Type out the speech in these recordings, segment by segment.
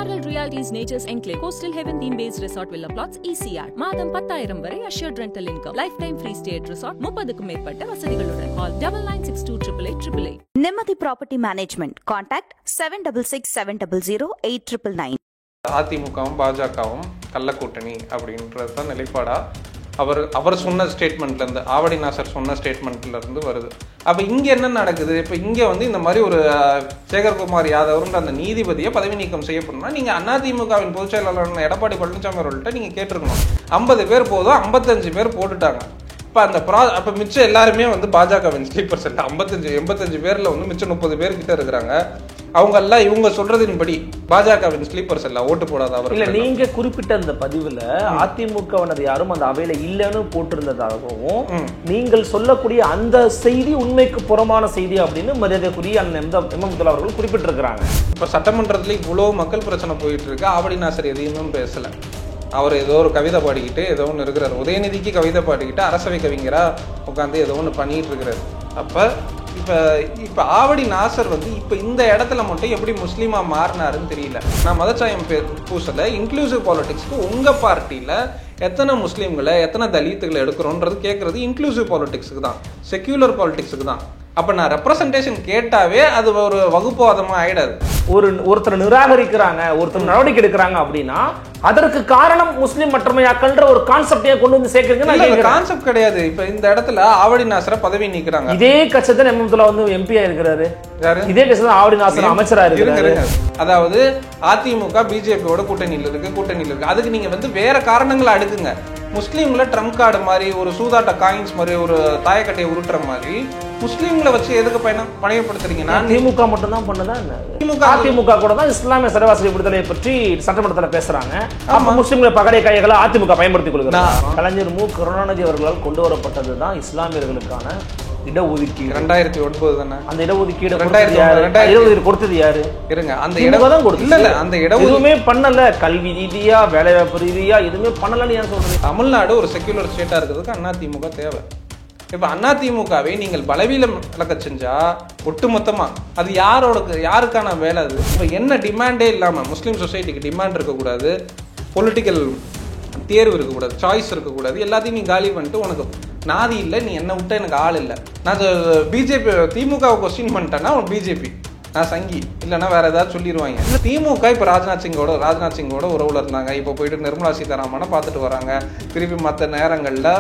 Marvel Realities Nature's Enclave Coastal Heaven theme based resort villa plots ECR மாதம் 10,000 வரை assured rental income lifetime free stay at resort 30க்கும் மேற்பட்ட வசதிகளுடன் call 9962888888. நிம்மதி property management contact 7667008999. அதிமுகவும் பாஜகவும் கள்ளக்கூட்டணி அப்படின்றது தான் நிலைப்பாடா அவர் சொன்ன ஸ்டேட்மெண்ட்லேருந்து ஆவடி நாசர் சொன்ன ஸ்டேட்மெண்ட்லேருந்து வருது. அப்போ இங்கே என்ன நடக்குது? இப்போ இங்கே வந்து இந்த மாதிரி ஒரு சேகர்குமார் யாதவ்ன்ற அந்த நீதிபதியை பதவி நீக்கம் செய்யப்படணும்னா நீங்கள் அதிமுகவின் பொதுச் செயலாளர் எடப்பாடி பழனிசாமி அவர்கள்ட்ட நீங்கள் கேட்டிருக்கணும். 50 பேர் போதும், 55 பேர் போட்டுட்டாங்க. இப்போ அந்த அப்போ மிச்சம் எல்லாருமே வந்து பாஜகவின் ஸ்லீப்பர்ஸ் இல்லை. 85 பேரில் வந்து மிச்சம் 30 பேர் கிட்ட இருக்கிறாங்க. அவங்க எல்லாம் இவங்க சொல்றதின்படி பாஜகவின் ஸ்லீப்பர்ஸ் எல்லாம் ஓட்டு போடாத அவர் இல்ல. நீங்க குறிப்பிட்ட அந்த பதிவுல அதிமுகவினர் யாரும் அந்த அவையில இல்லைன்னு போட்டிருந்ததாகவும் நீங்கள் சொல்லக்கூடிய அந்த செய்தி உண்மைக்கு புறமான செய்தி அப்படின்னு மரியாதைக்குரிய அண்ணன் அவர்கள் குறிப்பிட்டிருக்கிறாங்க. இப்ப சட்டமன்றத்துல இவ்வளவு மக்கள் பிரச்சனை போயிட்டு இருக்கு. ஆவடி நாசர் எதையுமே பேசல. அவர் ஏதோ ஒரு கவிதை பாடிக்கிட்டு ஏதோ ஒன்று இருக்கிறார். உதயநிதிக்கு கவிதை பாடிக்கிட்டு அரசவை கவிஞரா உட்காந்து ஏதோ ஒன்று பண்ணிட்டு இருக்கிறாரு. அப்ப இப்ப ஆவடி நாசர் வந்து இப்ப இந்த இடத்துல மட்டும் எப்படி முஸ்லீமா மாறினாருன்னு தெரியல. நான் மதச்சாயம் பூசல. இன்க்ளூசிவ் பாலிடிக்ஸ்க்கு உங்க பார்ட்டியில எத்தனை முஸ்லீம்களை எத்தனை தலித்துகளை எடுக்கிறோன்றது கேட்கறது இன்க்ளூசிவ் பாலிடிக்ஸுக்கு தான், செக்யூலர் பாலிடிக்ஸுக்கு தான். அப்ப நான் ரெப்ரசன்டேஷன் கேட்டாவே அது ஒரு வகுப்புவாதமா ஆயிடாது. ஒருத்தர் நிராகரிக்கிறாங்க, ஒருத்தர் நடவடிக்கை எடுக்கிறாங்க அப்படின்னா அதற்கு காரணம் முஸ்லீம் மற்றமையாக்கள்ன்ற ஒரு கான்செப்டே கொண்டு வந்து சேர்க்கறீங்க. கான்செப்ட் கிடையாது. இப்ப இந்த இடத்துல ஆவடி நாசரை பதவி நீக்கிறாங்க. இதே கட்சி தான் எம்எம்துல்லா வந்து எம்பியா இருக்கிறாரு. இதே கட்சி தான் ஆவடி நாசர் அமைச்சரா இருக்கிறாரு. அதாவது அதிமுக பிஜேபியோட கூட்டணியில் இருக்கு. அதுக்கு நீங்க வந்து வேற காரணங்களை அடுக்குங்க. முஸ்லீம்ல ட்ரம்ப் கார்டு மாதிரி ஒரு சூதாட்ட காயின்ஸ் மாதிரி ஒரு தாயக்கட்டையை உருட்டுற மாதிரி முஸ்லீம்களை வச்சு எதுக்கு பணியப்படுத்துறீங்க? திமுக மட்டும் தான் பண்ணதா? அதிமுக கூட தான் இஸ்லாமிய சிறைவாசி விடுதலை பற்றி சட்டமன்றத்தில் பேசுறாங்க. முஸ்லீம்களை பகடை கைகளை அதிமுக பயன்படுத்திக் கொள்கிறார். கலைஞர் மு. கருணாநிதி அவர்களால் கொண்டு வரப்பட்டதுதான் இஸ்லாமியர்களுக்கான இடஒதுக்கீடு. 2009 தானே அந்த இடஒதுக்கீடு கொடுத்தது யாரு? இருங்க, அந்த இடம் கொடுத்தது அந்த இடம் எதுவுமே பண்ணல. கல்வி ரீதியா வேலை வாய்ப்பு ரீதியா எதுவுமே பண்ணலன்னு ஏன் சொல்றீங்க? தமிழ்நாடு ஒரு செக்யூலர் ஸ்டேட்டா இருக்கிறதுக்கு அதிமுக தேவை. இப்ப அதிமுகவை நீங்கள் பலவீனம் இழக்க செஞ்சா ஒட்டுமொத்தமா அது யாருக்கான வேலை? அது இப்ப என்ன டிமாண்டே இல்லாம முஸ்லீம் சொசைட்டிக்கு டிமாண்ட் இருக்கக்கூடாது, பொலிட்டிக்கல் தேர்வு இருக்கக்கூடாது, சாய்ஸ் இருக்கக்கூடாது, எல்லாத்தையும் நீ காலி பண்ணிட்டு உனக்கு நாதி இல்லை, நீ என்ன விட்ட எனக்கு ஆள் இல்லை. நான் பிஜேபி திமுக கொஸ்டின் பண்ணிட்டேன்னா பிஜேபி நான் சங்கி இல்லைன்னா வேற ஏதாவது சொல்லிடுவாங்க. திமுக இப்போ ராஜ்நாத் சிங்கோட உறவுல இருந்தாங்க. இப்போ போயிட்டு நிர்மலா சீதாராமனை பார்த்துட்டு வராங்க. திருப்பி மற்ற நேரங்களில்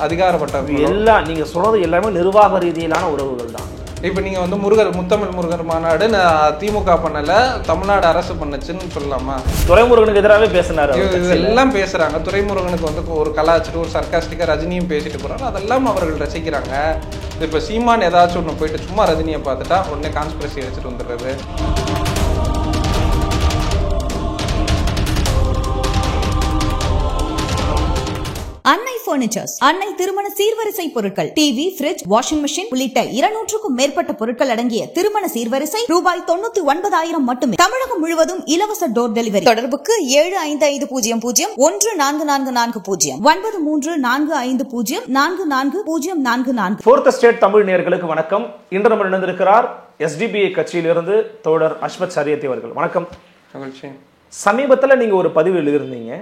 அதிகாரப்பட்ட எல்லாம் நீங்க சொல்றது எல்லாமே நிர்வாக ரீதியிலான உறவுகள் தான். இப்போ நீங்க வந்து முத்தமிழ் முருகர் மாநாடு திமுக பண்ணல, தமிழ்நாடு அரசு பண்ணுச்சுன்னு சொல்லலாமா? துரைமுருகனுக்கு எதிராகவே பேசினாரு. இதெல்லாம் பேசுறாங்க. துரைமுருகனுக்கு வந்து ஒரு கலாச்சிட்டு ஒரு சர்க்காஸ்டிக்கா ரஜினியும் பேசிட்டு போறாங்க. அதெல்லாம் அவர்கள் ரசிக்கிறாங்க. இப்ப சீமான் ஏதாச்சும் ஒன்று போயிட்டு சும்மா ரஜினியை பார்த்துட்டா உடனே கான்ஸ்பிரசி வச்சுட்டு வந்துடுறது. அன்னை பர்னிச்சர்ஸ், அன்னை திருமண சீர்வரிசை பொருட்கள், டிவி, ஃபிரிட்ஜ், வாஷிங் மெஷின் உள்ளிட்ட 200க்கும் மேற்பட்ட பொருட்கள் அடங்கிய திருமண சீர்வரிசை ரூபாய் 99,000 மட்டுமே. தமிழகம் முழுவதும் இலவச டோர் டெலிவரி. தொடர்புக்கு 7550014440 9345044044. ஃபோர்த் ஸ்டேட் தமிழ் நேயர்களுக்கு வணக்கம். இன்று நம்ம இணைந்திருக்கிறார் எஸ்டிபிஐ கட்சியிலிருந்து தோழர் அஸ்மத் ஷரியத்தி அவர்கள். வணக்கம். சமீபத்தில் நீங்க ஒரு பதிவு எழுதியிருந்தீங்க.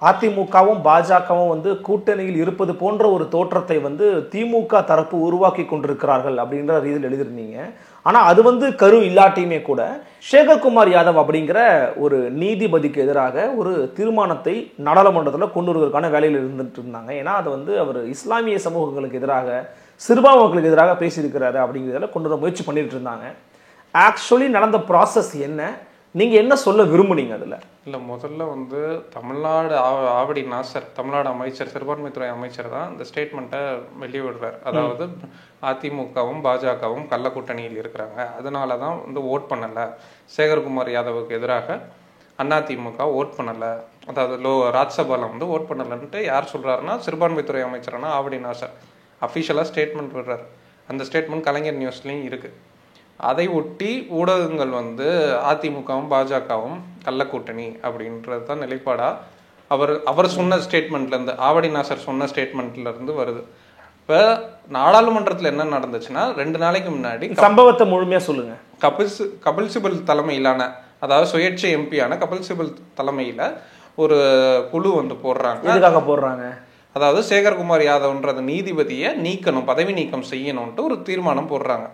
அதிமுகவும் பாஜகவும் வந்து கூட்டணியில் இருப்பது போன்ற ஒரு தோற்றத்தை வந்து திமுக தரப்பு உருவாக்கி கொண்டிருக்கிறார்கள் அப்படின்ற ரீதியில் எழுதியிருந்தீங்க. ஆனால் அது வந்து கரு இல்லாட்டியுமே கூட சேகர்குமார் யாதவ் அப்படிங்கிற ஒரு நீதிபதிக்கு எதிராக ஒரு தீர்மானத்தை நாடாளுமன்றத்தில் கொண்டு வருவதற்கான வேலையில் இருந்துட்டு இருந்தாங்க. ஏன்னா அது வந்து அவர் இஸ்லாமிய சமூகங்களுக்கு எதிராக, சிறுபான்மைகளுக்கு எதிராக பேசியிருக்கிறாரு அப்படிங்கிறதுல கொண்டு வர முயற்சி பண்ணிட்டு இருந்தாங்க. ஆக்சுவலி நடந்த ப்ராசஸ் என்ன? நீங்க என்ன சொல்ல விரும்புனீங்க? அதுல இல்ல, முதல்ல வந்து தமிழ்நாடு ஆவடி நாசர் தமிழ்நாடு அமைச்சர், சிறுபான்மைத்துறை அமைச்சர் தான் இந்த ஸ்டேட்மெண்ட்டை வெளியிடுறார். அதாவது அதிமுகவும் பாஜகவும் கள்ள கூட்டணியில் இருக்கிறாங்க, அதனால தான் வந்து ஓட் பண்ணல, சேகர்குமார் யாதவுக்கு எதிராக அதிமுக ஓட் பண்ணல, அதாவது ராஜ்சபால வந்து ஓட் பண்ணலன்ட்டு யார் சொல்றாருன்னா சிறுபான்மைத்துறை அமைச்சரான ஆவடி நாசர் அஃபிஷியலா ஸ்டேட்மெண்ட் விடுறாரு. அந்த ஸ்டேட்மெண்ட் கலைஞர் நியூஸ்லயும் இருக்கு. அதை ஒட்டி ஊடகங்கள் வந்து அதிமுகவும் பாஜகவும் கள்ளக்கூட்டணி அப்படின்றது தான் நிலைப்பாடா அவர் சொன்ன ஸ்டேட்மெண்ட்லேருந்து, ஆவடி நாசர் சொன்ன ஸ்டேட்மெண்ட்லேருந்து வருது. இப்போ நாடாளுமன்றத்தில் என்ன நடந்துச்சுன்னா, 2 நாளைக்கு முன்னாடி சம்பவத்தை முழுமையாக சொல்லுங்க. கபில் சிபல் தலைமையிலான அதாவது சுயேட்சை எம்பியான கபில் சிபல் தலைமையில ஒரு குழு வந்து போடுறாங்க. எதுக்காக போடுறாங்க? அதாவது சேகர்குமார் யாதவ்ன்றது நீதிபதியை நீக்கணும், பதவி நீக்கம் செய்யணும்ட்டு ஒரு தீர்மானம் போடுறாங்க.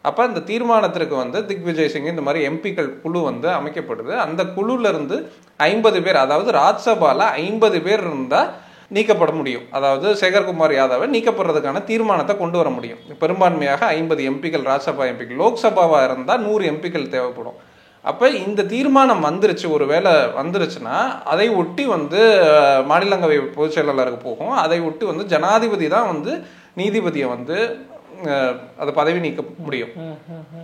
அப்போ அந்த தீர்மானத்திற்கு வந்து திக்விஜய் சிங் இந்த மாதிரி எம்பிக்கள் குழு வந்து அமைக்கப்படுது. அந்த குழுல இருந்து 50 பேர், அதாவது ராஜ்சபால 50 பேர் இருந்தால் நீக்கப்பட முடியும். அதாவது சேகர்குமார் யாதவை நீக்கப்படுறதுக்கான தீர்மானத்தை கொண்டு வர முடியும். பெரும்பான்மையாக 50 எம்பிக்கள் ராஜ்சபா எம்பிக்கள், லோக்சபாவாக இருந்தால் 100 எம்பிக்கள் தேவைப்படும். அப்போ இந்த தீர்மானம் வந்துருச்சு, ஒரு வேளை வந்துருச்சுன்னா அதை ஒட்டி வந்து மாநிலங்களவை பொதுச் செயலாளருக்கு போகும். அதை ஒட்டி வந்து ஜனாதிபதி தான் வந்து நீதிபதியை வந்து அதை பதவி நீக்க முடியும்.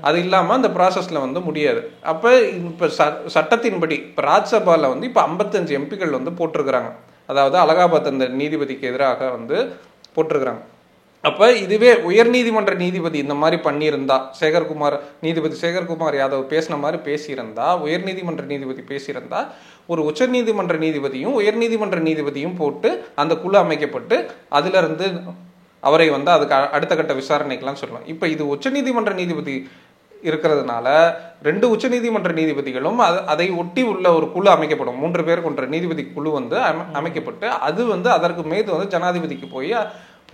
அது இல்லாமல் அந்த ப்ராசஸில் வந்து முடியாது. அப்போ இப்போ சட்டத்தின்படி இப்போ ராஜ்சபாவில் வந்து இப்போ 55 எம்பிக்கள் வந்து போட்டிருக்கிறாங்க. அதாவது அலகாபாத் அந்த நீதிபதிக்கு எதிராக வந்து போட்டிருக்கிறாங்க. அப்போ இதுவே உயர்நீதிமன்ற நீதிபதி இந்த மாதிரி பண்ணியிருந்தா, நீதிபதி சேகர்குமார் யாதவ் பேசின மாதிரி பேசியிருந்தா, உயர்நீதிமன்ற நீதிபதி பேசியிருந்தா, ஒரு உச்சநீதிமன்ற நீதிபதியும் உயர்நீதிமன்ற நீதிபதியும் போட்டு அந்த குழு அமைக்கப்பட்டு அதுல இருந்து அவரை வந்து அதுக்கு அடுத்த கட்ட விசாரணைக்கெல்லாம் சொல்லலாம். இப்போ இது உச்சநீதிமன்ற நீதிபதி இருக்கிறதுனால 2 உச்சநீதிமன்ற நீதிபதிகளும் அதை ஒட்டி உள்ள ஒரு குழு அமைக்கப்படும். 3 பேர் கொண்ட நீதிபதி குழு வந்து அமைக்கப்பட்டு அது வந்து அதற்கு மீது வந்து ஜனாதிபதிக்கு போய்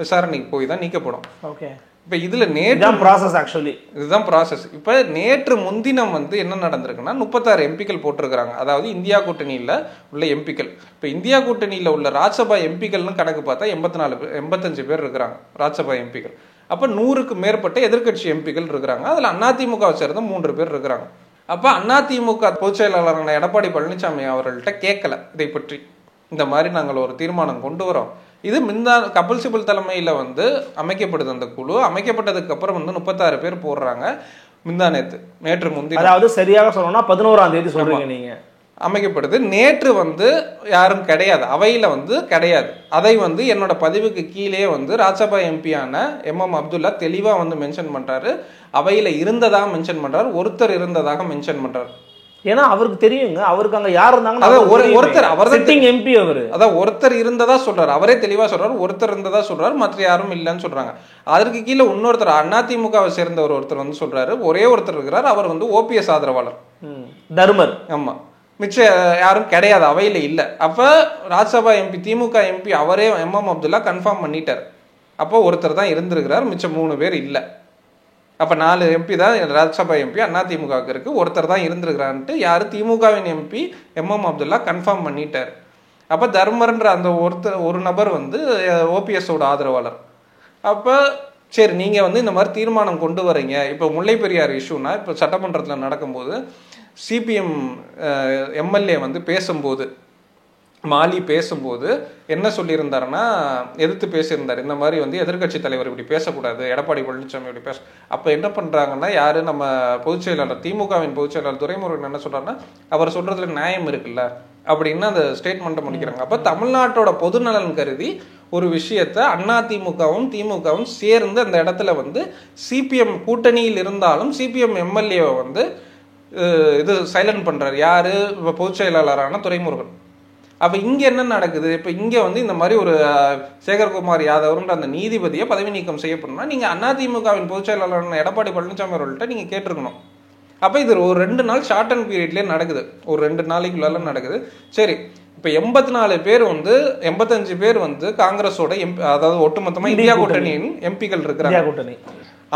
விசாரணைக்கு போய் தான் நீக்கப்படும். ஓகே. இப்போ இதுல இதுதான் ப்ராசஸ். இப்போ நேற்று முன்தினம் வந்து என்ன நடந்திருக்குன்னா 36 எம்பிக்கள் போட்டிருக்கிறாங்க. அதாவது இந்தியா கூட்டணியில உள்ள எம்பிக்கள். இப்போ இந்தியா கூட்டணியில உள்ள ராஜ்சபா எம்பிக்கள்னு கணக்கு பார்த்தா 85 பேர் இருக்கிறாங்க ராஜ்சபா எம்பிக்கள். அப்போ 100க்கு மேற்பட்ட எதிர்கட்சி எம்பிக்கள் இருக்கிறாங்க. அதுல அதிமுகவை சேர்ந்த 3 பேர் இருக்கிறாங்க. அப்போ அதிமுக பொதுச் செயலாளரான எடப்பாடி பழனிசாமி அவர்கள்ட்ட கேட்கல இதை பற்றி. இந்த மாதிரி நாங்கள் ஒரு தீர்மானம் கொண்டு வரோம், இது கபில் சிபல் தலைமையில வந்து அமைக்கப்படுது. அந்த குழு அமைக்கப்பட்டதுக்கு அப்புறம் வந்து 36 பேர் போடுறாங்க. நேற்று முந்தைய, அதாவது சரியாக சொல்லணும்னா 11ஆம் தேதி சொல்றீங்க நீங்க, அமைக்கப்படுது. நேற்று வந்து யாரும் கிடையாது, அவையில வந்து கிடையாது. அதை வந்து என்னோட பதிவுக்கு கீழே வந்து ராஜ்சபா எம்பியான MM அப்துல்லா தெளிவா வந்து மென்ஷன் பண்றாரு. அவையில இருந்ததாக மென்ஷன் பண்றாரு, ஒருத்தர் இருந்ததாக மென்ஷன் பண்றாரு. ஏன்னா அவருக்கு தெரியுங்க, அவருக்கு அங்க யார் இருந்தாங்க, ஒருத்தர் அவர்தான் எம்பி. அவரு அதான் ஒருத்தர் இருந்ததா சொல்றாரு, அவரே தெளிவா சொல்றாரு, ஒருத்தர் இருந்ததா சொல்றாரு, மற்ற யாரும் இல்லைன்னு சொல்றாங்க. அதற்கு கீழே இன்னொருத்தர் அதிமுகவை சேர்ந்த ஒருத்தர் வந்து சொல்றாரு, ஒரே ஒருத்தர் இருக்கிறார், அவர் வந்து OPS ஆதரவாளர் தர்மர். ஆமா, மிச்சம் யாரும் கிடையாது, அவையில இல்ல. அப்ப ராஜ்சபா எம்பி திமுக எம்பி அவரே MM அப்துல்லா கன்ஃபார்ம் பண்ணிட்டார். அப்போ ஒருத்தர் தான் இருந்திருக்கிறார், மிச்சம் 3 பேர் இல்லை. அப்போ 4 MP தான் ராஜ்சபா எம்பி அதிமுகவுக்கு இருக்கு, ஒருத்தர் தான் இருந்திருக்கிறான்ட்டு யாரு திமுகவின் MP MM அப்துல்லா கன்ஃபார்ம் பண்ணிட்டார். அப்போ தர்மர்ன்ற அந்த ஒரு நபர் வந்து OPS-ஓட ஆதரவாளர். அப்போ சரி, நீங்கள் வந்து இந்த மாதிரி தீர்மானம் கொண்டு வரீங்க. இப்போ முல்லை பெரியார் இஷ்யூனா இப்போ சட்டமன்றத்தில் நடக்கும்போது CPM MLA வந்து பேசும்போது, மாலி பேசும்போது என்ன சொல்லியிருந்தாருன்னா, எதிர்த்து பேசியிருந்தார். இந்த மாதிரி வந்து எதிர்கட்சி தலைவர் இப்படி பேசக்கூடாது, எடப்பாடி பழனிசாமி இப்படி பேச. அப்போ என்ன பண்ணுறாங்கன்னா, யார் நம்ம பொதுச் செயலாளர் திமுகவின் பொதுச் செயலாளர் துரைமுருகன் என்ன சொல்கிறாருன்னா, அவர் சொல்கிறதுல நியாயம் இருக்குல்ல அப்படின்னு அந்த ஸ்டேட்மெண்ட்டை முடிக்கிறாங்க. அப்போ தமிழ்நாட்டோட பொதுநலன் கருதி ஒரு விஷயத்தை அதிமுகவும் திமுகவும் சேர்ந்து அந்த இடத்துல வந்து CPM கூட்டணியில் இருந்தாலும் CPM MLA வந்து இது சைலண்ட் பண்ணுறாரு. யார்? இப்போ பொதுச் செயலாளரான துரைமுருகன். அப்போ இங்கே என்ன நடக்குது? இப்போ இங்கே வந்து இந்த மாதிரி ஒரு சேகர்குமார் யாதவ்ன்ற அந்த நீதிபதியை பதவி நீக்கம் செய்யப்படணும்னா நீங்கள் அதிமுகவின் பொதுச் செயலாளரான எடப்பாடி பழனிசாமி அவர்கள்ட்ட நீங்கள் கேட்டிருக்கணும். அப்போ இது ஒரு 2 நாள் ஷார்ட் அண்ட் பீரியட்லேயே நடக்குது, ஒரு 2 நாளைக்குள்ள நடக்குது. சரி, இப்போ 84 பேர் வந்து 85 பேர் வந்து காங்கிரஸோட அதாவது ஒட்டுமொத்தமாக இந்தியா கூட்டணியின் எம்பிக்கள் இருக்கிறாங்க.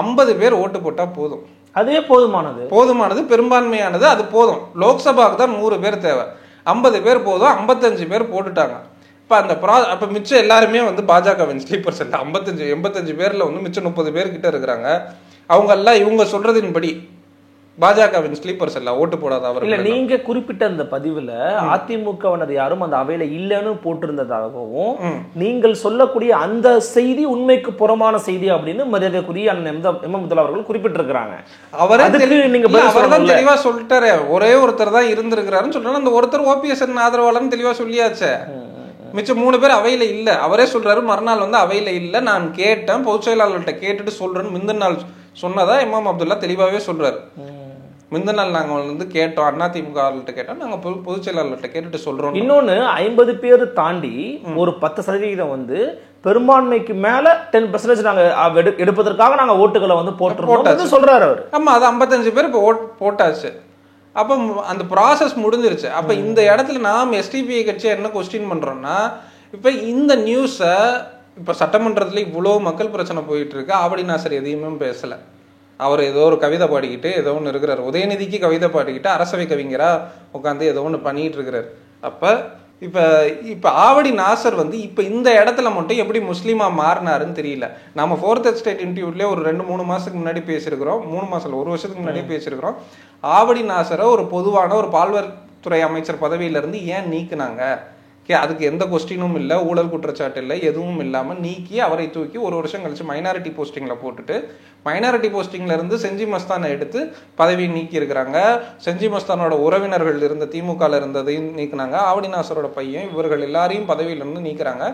50 பேர் ஓட்டு போட்டால் போதும், அதே போதுமானது, பெரும்பான்மையானது, அது போதும். லோக்சபாவுக்கு தான் 100 பேர் தேவை, 50 பேர் போதும், 55 பேர் போட்டுட்டாங்க. இப்போ அந்த அப்போ மிச்சம் எல்லாருமே வந்து பாஜகவின் ஸ்லீப்பர்ஸ் இல்லை. 85 பேரில் வந்து மிச்சம் 30 பேர் கிட்ட இருக்கிறாங்க. அவங்க எல்லாம் இவங்க சொல்றதின்படி பாஜகவின் ஸ்லீப்பர்ஸ் எல்லாம் ஓட்டு போடாத. அவர் இல்ல, நீங்க குறிப்பிட்ட அந்த பதிவுல அதிமுகவினர் யாரும் அந்த அவையில இல்லைன்னு போட்டிருந்ததாகவும், நீங்கள் சொல்லக்கூடிய அந்த செய்தி உண்மைக்கு புறமான செய்தி அப்படின்னு மரியாதைக்குரிய MM அப்துல்லா அவர்கள் குறிப்பிட்டிருக்கிறாங்க. அவர்தான் தெளிவா சொல்லிட்டாரு, ஒரே ஒருத்தர் தான் இருந்திருக்கிறாருன்னு சொல்றாரு. அந்த ஒருத்தர் OPS ஆதரவாளர்னு தெளிவா சொல்லியாச்சே. மிச்சம் 3 பேர் அவையில இல்ல. அவரே சொல்றாரு, மறுநாள் வந்து அவையில இல்ல, நான் கேட்டேன், பொதுச் செயலாளர்கிட்ட கேட்டுட்டு சொல்றேன்னு முந்தின நாள் சொன்னதா MM அப்துல்லா தெளிவாவே சொல்றாரு. முந்த நாள் நாங்கள் வந்து கேட்டோம், அதிமுக கேட்டோம், நாங்கள் பொதுச் செயலாளர்கிட்ட கேட்டுட்டு சொல்றோம். இன்னொன்னு 50 பேர் தாண்டி ஒரு 10% வந்து பெரும்பான்மைக்கு மேல 10% நாங்க எடுப்பதற்காக நாங்க ஓட்டுகளை வந்து போட்டு சொல்றாரு அவர். ஆமா, அது 55 பேர் இப்போ போட்டாச்சு. அப்ப அந்த ப்ராசஸ் முடிஞ்சிருச்சு. அப்ப இந்த இடத்துல நாம் எஸ்டிபிஐ கட்சியை என்ன கொஸ்டின் பண்றோம்னா, இப்ப இந்த நியூஸை இப்ப சட்டமன்றத்துல இவ்வளவு மக்கள் பிரச்சனை போயிட்டு இருக்கு, ஆவடி நாசர் எதையுமே பேசல. அவர் ஏதோ ஒரு கவிதை பாடிக்கிட்டு ஏதோ ஒன்று இருக்கிறார். உதயநிதிக்கு கவிதை பாடிக்கிட்டு அரசவை கவிஞரா உட்காந்து ஏதோ ஒன்று பண்ணிட்டு இருக்கிறார். அப்ப இப்ப ஆவடி நாசர் வந்து இப்ப இந்த இடத்துல மட்டும் எப்படி முஸ்லீமா மாறினாருன்னு தெரியல. நம்ம 4th எஸ்டேட் இன்டர்வியூல ஒரு 2-3 மாசத்துக்கு முன்னாடி பேசியிருக்கிறோம். 3 மாசம் 1 வருஷத்துக்கு முன்னாடியே பேசியிருக்கிறோம். ஆவடி நாசரை ஒரு பொதுவான ஒரு பால்வர்த்துறை அமைச்சர் பதவியில இருந்து ஏன் நீக்குனாங்க, அதுக்கு எந்த கொஸ்டினும் இல்லை, ஊழல் குற்றச்சாட்டு இல்லை, எதுவும் இல்லாமல் நீக்கி அவரை தூக்கி 1 வருஷம் கழிச்சு மைனாரிட்டி போஸ்டிங்கில் போட்டுட்டு மைனாரிட்டி போஸ்டிங்ல இருந்து செஞ்சி மஸ்தானை எடுத்து பதவியை நீக்கி இருக்கிறாங்க. செஞ்சி மஸ்தானோட உறவினர்கள் இருந்த திமுகல இருந்ததையும் நீக்கினாங்க. ஆவடி நாசரோட பையன், இவர்கள் எல்லாரையும் பதவியிலிருந்து நீக்கிறாங்க.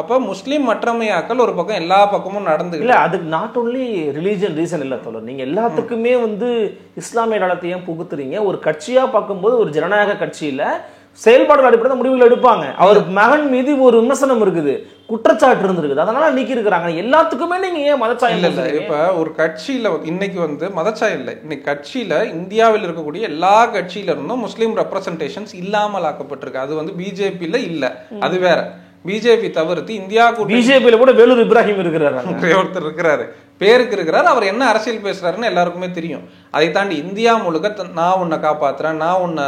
அப்ப முஸ்லீம் மற்றமையாக்கள் ஒரு பக்கம் எல்லா பக்கமும் நடந்து இல்ல. அது நாட் ஓன்லி ரிலீஜன் ரீசன் இல்ல தோழர், நீங்க எல்லாத்துக்குமே வந்து இஸ்லாமிய நலத்தையும் புகுத்துறீங்க. ஒரு கட்சியா பார்க்கும்போது ஒரு ஜனநாயக கட்சியில செயல்பாடுகள் அடிப்படையில் முடிவுகள் எடுப்பாங்க. அவர் மகன் மீது ஒரு விமர்சனம் இருக்குது, குற்றச்சாட்டு இருந்திருக்குது, அதனால நீக்கி இருக்கிறாங்க. எல்லாத்துக்குமே நீங்க ஏன் மதச்சாயம் இல்ல? இப்ப ஒரு கட்சியில இன்னைக்கு வந்து மதச்சாயம் இல்லை. இன்னைக்கு கட்சியில இந்தியாவில் இருக்கக்கூடிய எல்லா கட்சியில இருந்தும் முஸ்லீம் ரெப்ரசன்டேஷன்ஸ் இல்லாமல் ஆக்கப்பட்டிருக்கு. அது வந்து பிஜேபியில இல்ல, அது வேற. பிஜேபி தவிர்த்து இந்தியா பிஜேபியில கூட வேலூர் இப்ராஹிம் இருக்கிறாரு, ஒருத்தர் இருக்கிறாரு, பேருக்கு இருக்கிறார். அவர் என்ன அரசியல் பேசுறாருன்னு எல்லாருக்குமே தெரியும். அதை தாண்டி இந்தியா முழுக்க நான் உன்னை காப்பாத்துறேன், நான் உன்னை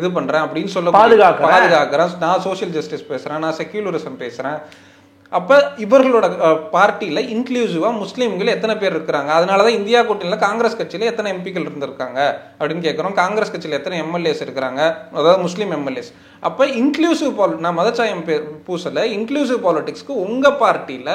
இது பண்றேன் அப்படின்னு சொல்ல பாதுகாக்கிறேன், நான் சோசியல் ஜஸ்டிஸ் பேசுறேன், நான் செக்யூலரிசம் பேசுறேன். அப்ப இவர்களோட பார்ட்டியில இன்க்ளூசிவா முஸ்லீம்கள் எத்தனை பேர் இருக்கிறாங்க? அதனாலதான் இந்தியா கூட்டணியில காங்கிரஸ் கட்சியில எத்தனை எம்பிக்கள் இருந்திருக்காங்க அப்படின்னு கேட்கிறோம். காங்கிரஸ் கட்சியில எத்தனை எம்எல்ஏஸ் இருக்கிறாங்க, அதாவது முஸ்லீம் எம்எல்ஏஸ். அப்ப இன்க்ளூசிவ் நான் மதச்சாயம் பூசல, இன்க்ளூசிவ் பாலிடிக்ஸ்க்கு உங்க பார்ட்டியில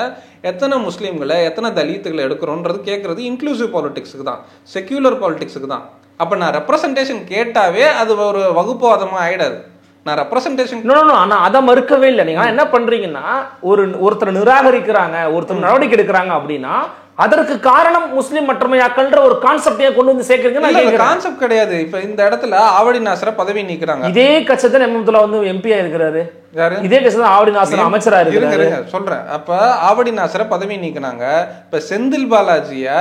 எத்தனை முஸ்லீம்களை எத்தனை தலித்துகளை எடுக்கிறோன்றது கேட்கறது இன்க்ளூசிவ் பாலிடிக்ஸுக்கு தான், செக்யூலர் பாலிடிக்ஸுக்கு தான். அப்ப நான் ரெப்ரசன்டேஷன் கேட்டாவே அது ஒரு வகுப்புவாதமா ஆயிடாது. நான் ரெப்ரசன்டேஷன் ஆனா அதை மறுக்கவே இல்லை. நீங்க என்ன பண்றீங்கன்னா, ஒருத்தர் நிராகரிக்கிறாங்க, ஒருத்தர் நடவடிக்கை எடுக்கிறாங்க அப்படின்னா அதற்கு காரணம் முஸ்லிம் மற்றமையாக்கள்ன்ற ஒரு கான்செப்டே கொண்டு வந்து சேர்க்கறீங்க. கான்செப்ட் கிடையாது. இப்ப இந்த இடத்துல ஆவடி நாசரை பதவி நீக்குறாங்க. இதே கட்சிதான் எம்எம்துல்லா வந்து எம்பியா இருக்கிறாரு. இதே கட்சிதான் ஆவடி நாசர் அமைச்சரா இருக்கிறாரு. சொல்றேன். அப்ப ஆவடி நாசரை பதவி நீக்கினாங்க. இப்ப செந்தில் பாலாஜிய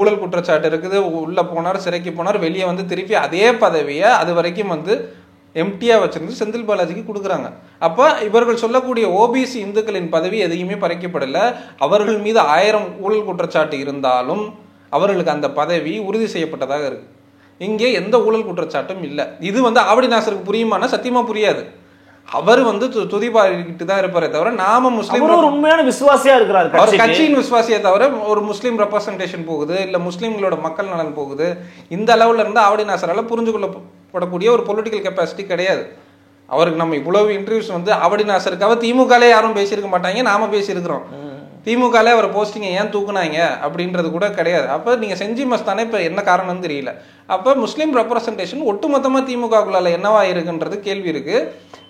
ஊழல் குற்றச்சாட்டு இருக்குது, உள்ள போனார், சிறைக்கு போனார், வெளியே வந்து திருப்பி அதே பதவியை அது வரைக்கும் வந்து எம்டியா வச்சிருந்து செந்தில் பாலாஜிக்கு கொடுக்குறாங்க. அப்ப இவர்கள் சொல்லக்கூடிய ஓபிசி இந்துக்களின் பதவி எதையுமே பறிக்கப்படல. அவர்கள் மீது 1000 ஊழல் குற்றச்சாட்டு இருந்தாலும் அவர்களுக்கு அந்த பதவி உறுதி செய்யப்பட்டதாக இருக்கு. இங்கே எந்த ஊழல் குற்றச்சாட்டும் இல்லை. இது வந்து ஆவடி நாசருக்கு புரியுமானா சத்தியமா புரியாது. அவர் வந்து துதிபாடிட்டு தான் இருப்பாரே தவிர, நாம முஸ்லீம் உண்மையான விசுவாசியா இருக்கிறார், கட்சியின் விசுவாசியை தவிர ஒரு முஸ்லீம் ரெப்ரசன்டேஷன் போகுது, இல்ல முஸ்லீம்களோட மக்கள் நலன் போகுது, இந்த அளவுல இருந்து ஆவடி நாசரால புரிஞ்சு கொள்ளப்படக்கூடிய ஒரு பொலிட்டிக்கல் கெப்பாசிட்டி கிடையாது. அவருக்கு நம்ம இவ்வளவு இன்டர்வியூஸ் வந்து ஆவடி நாசருக்காக திமுகலே யாரும் பேசியிருக்க மாட்டாங்க, நாம பேசியிருக்கிறோம். திமுகலே அவர் போஸ்டிங்கை ஏன் தூக்குனாங்க அப்படின்றது கூட கிடையாது. அப்போ நீங்கள் செஞ்சி மஸ்தானே இப்போ என்ன காரணம்னு தெரியல. அப்போ முஸ்லீம் ரெப்ரசன்டேஷன் ஒட்டுமொத்தமாக திமுகக்குள்ளால என்னவா இருக்குன்றது கேள்வி இருக்கு.